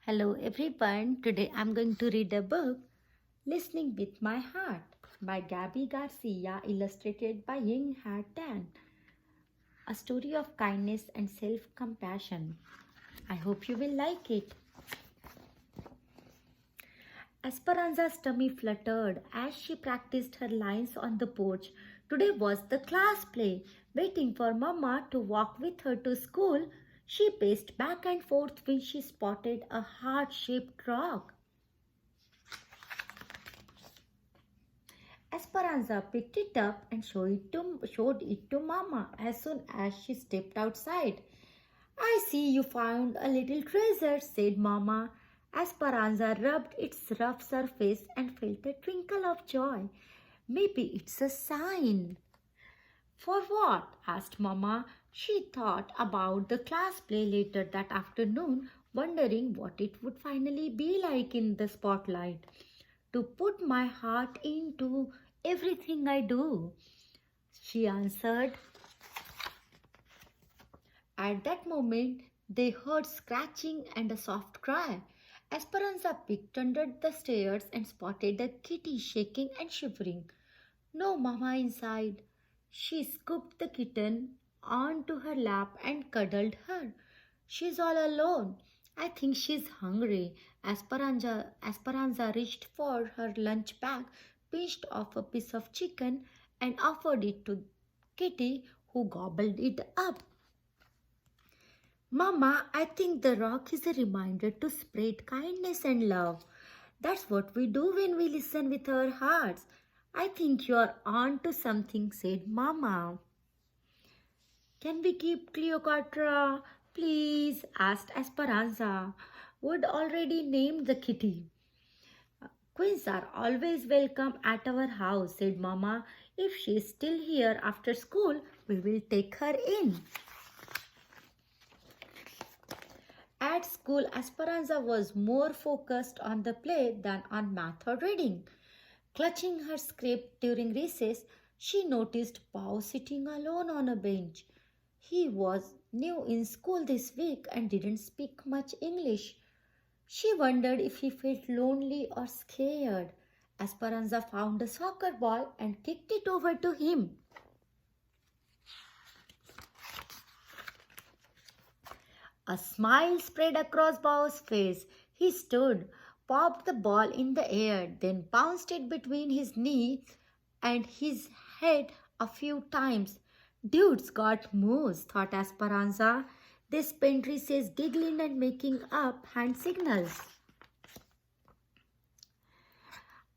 Hello everyone. Today I'm going to read a book, Listening with My Heart by Gabby Garcia, illustrated by Ying Ha Tan. A story of kindness and self-compassion. I hope you will like it. Esperanza's tummy fluttered as she practiced her lines on the porch. Today was the class play. Waiting for Mama to walk with her to school, she paced back and forth when she spotted a heart-shaped rock. Esperanza picked it up and showed it to Mama as soon as she stepped outside. I see you found a little treasure, said Mama. Esperanza rubbed its rough surface and felt a twinkle of joy. Maybe it's a sign. For what? Asked Mama. She thought about the class play later that afternoon, wondering what it would finally be like in the spotlight. To put my heart into everything I do, she answered. At that moment, they heard scratching and a soft cry. Esperanza peeked under the stairs and spotted a kitty shaking and shivering. No Mama inside. She scooped the kitten onto her lap and cuddled her. She's all alone. I think she's hungry. Esperanza reached for her lunch bag, pinched off a piece of chicken, and offered it to Kitty, who gobbled it up. Mama, I think the rock is a reminder to spread kindness and love. That's what we do when we listen with our hearts. I think you're on to something, said Mama. Can we keep Cleopatra, please? Asked Esperanza, who had already named the kitty. Queens are always welcome at our house, said Mama. If she is still here after school, we will take her in. At school, Esperanza was more focused on the play than on math or reading. Clutching her script during recess, she noticed Pao sitting alone on a bench. He was new in school this week and didn't speak much English. She wondered if he felt lonely or scared. Esperanza found a soccer ball and kicked it over to him. A smile spread across Bao's face. He stood, popped the ball in the air, then bounced it between his knee and his head a few times. Dude's got moves, thought Esperanza. They spent recess giggling and making up hand signals.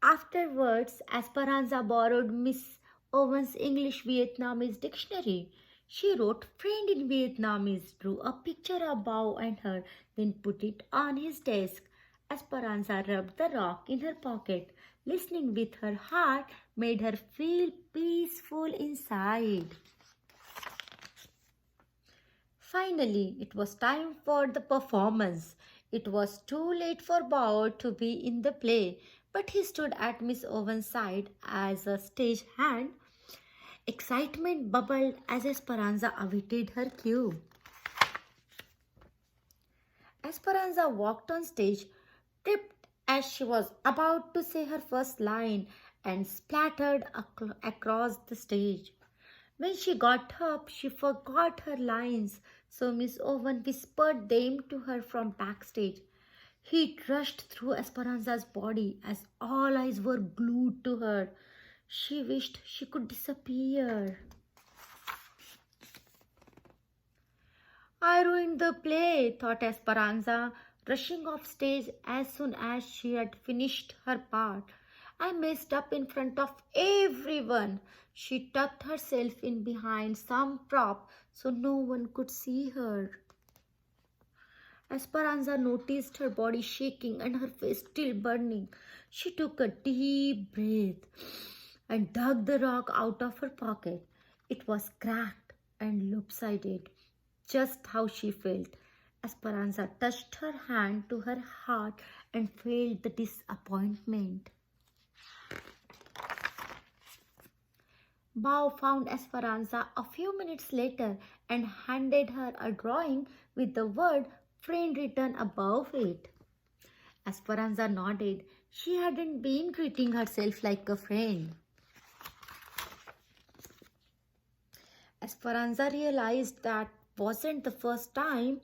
Afterwards, Esperanza borrowed Miss Owen's English Vietnamese dictionary. She wrote friend in Vietnamese, drew a picture of Bao and her, then put it on his desk. Esperanza rubbed the rock in her pocket. Listening with her heart made her feel peaceful inside. Finally, it was time for the performance. It was too late for Bao to be in the play, but he stood at Miss Owen's side as a stage hand. Excitement bubbled as Esperanza awaited her cue. Esperanza walked on stage, tripped as she was about to say her first line, and splattered across the stage. When she got up, she forgot her lines, so Miss Owen whispered them to her from backstage. Heat rushed through Esperanza's body as all eyes were glued to her. She wished she could disappear. I ruined the play, thought Esperanza, rushing off stage as soon as she had finished her part. I messed up in front of everyone. She tucked herself in behind some prop so no one could see her. Esperanza noticed her body shaking and her face still burning. She took a deep breath and dug the rock out of her pocket. It was cracked and lopsided, just how she felt. Esperanza touched her hand to her heart and felt the disappointment. Bao found Esperanza a few minutes later and handed her a drawing with the word friend written above it. Esperanza nodded. She hadn't been treating herself like a friend. Esperanza realized that wasn't the first time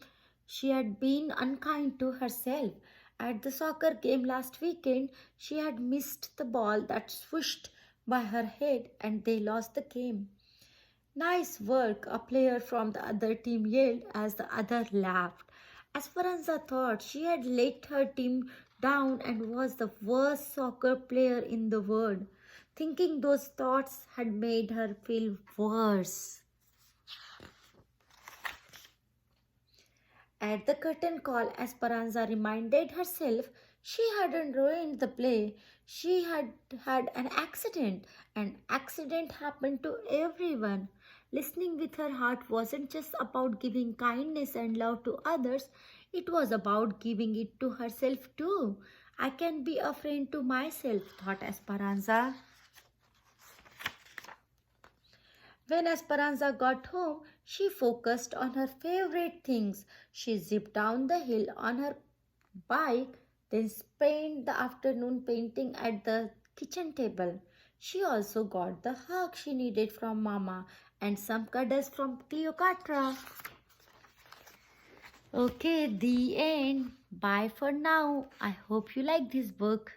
she had been unkind to herself. At the soccer game last weekend, she had missed the ball that swished by her head and they lost the game. Nice work, a player from the other team yelled as the other laughed. Esperanza thought she had let her team down and was the worst soccer player in the world. Thinking those thoughts had made her feel worse. At the curtain call, Esperanza reminded herself she hadn't ruined the play. She had had an accident. An accident happened to everyone. Listening with her heart wasn't just about giving kindness and love to others, it was about giving it to herself too. I can be a friend to myself, thought Esperanza. When Esperanza got home, she focused on her favorite things. She zipped down the hill on her bike, then spent the afternoon painting at the kitchen table. She also got the hug she needed from Mama and some cuddles from Cleopatra. Okay, the end. Bye for now. I hope you like this book.